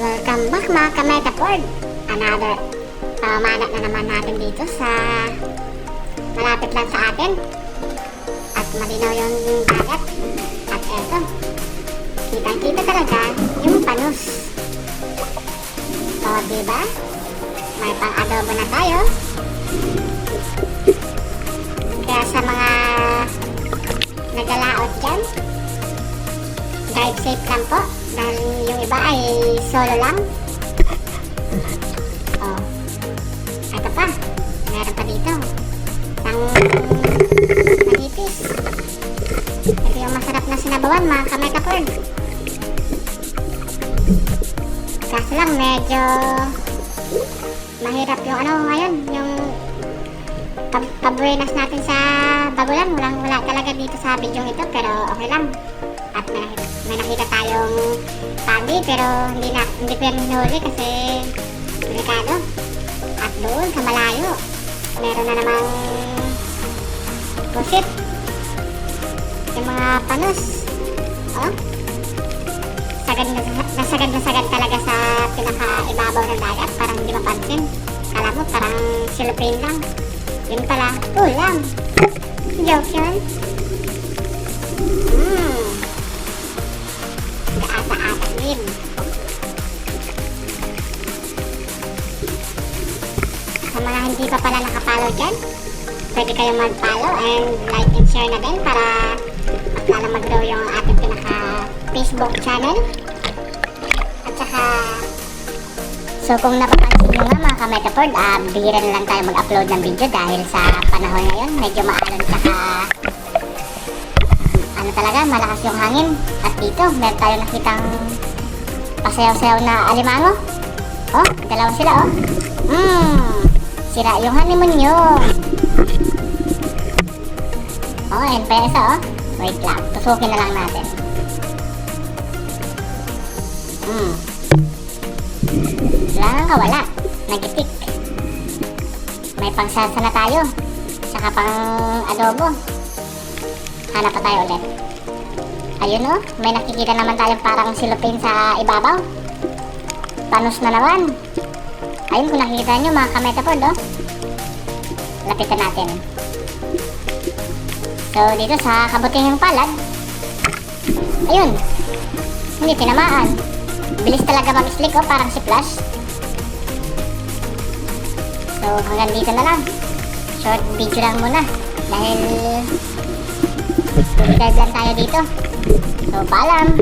Welcome back mga ka-Metapod. Another pamamanat na naman natin dito sa malapit lang sa atin. At malinaw yung dagat. At eto, kitang-kita talaga yung panus. O diba? May pang-adobo na tayo. Kaya sa mga nagalaot dyan, drive safe lang po. Dahil yung iba ay solo lang. Oh. Ito pa. Meron pa dito. Isang manipis. Ito yung masarap na sinabawan mga ka-Metapod. Kaso lang medyo mahirap yung ano ngayon. Yung pabuenas natin sa bagulan. Wala talaga dito sa video ito. Pero okay lang. At may nakita tayong pagi pero hindi ko yan hinuli kasi delikado. At doon sa malayo meron na namang pusit yung mga panus. Oh, sagad na sagad talaga sa pinaka-ibabaw ng dagat. Parang hindi mapansin. Kala mo parang silupin lang. Yun pala ulam. Joke yun. Ata-ata din. Sa mga hindi pa pala nakapollow dyan, pwede kayong mag-follow and like and share na din para mas lalo mag-grow yung ating pinaka-Facebook channel. At saka, so kung napapansin nyo nga mga ka-Metapod, bihira na lang tayo mag-upload ng video dahil sa panahon ngayon, medyo maalon tsaka ano talaga, malakas yung hangin. At dito, meron tayo nakitang pasayaw-sayaw na alimango. Oh, dalawa sila oh. Sira yung honeymoon nyo. Oh, and pa isa oh. Wait lang, tusukin na lang natin. Wala nang kawala. Nagitik. May pangsasa na tayo. Saka pang adobo. Hanap pa tayo ulit. Ayun oh, may nakikita naman tayong parang silupin sa ibabaw. Panus na naman. Ayun kung nakikita nyo mga ka-Metapod oh. Lapitan natin. So dito sa kabuting palad, ayun, hindi tinamaan. Bilis talaga mag-slick oh, parang si Flash. So hanggang dito na lang. Short video lang muna dahil dive lang tayo dito. So, paalam!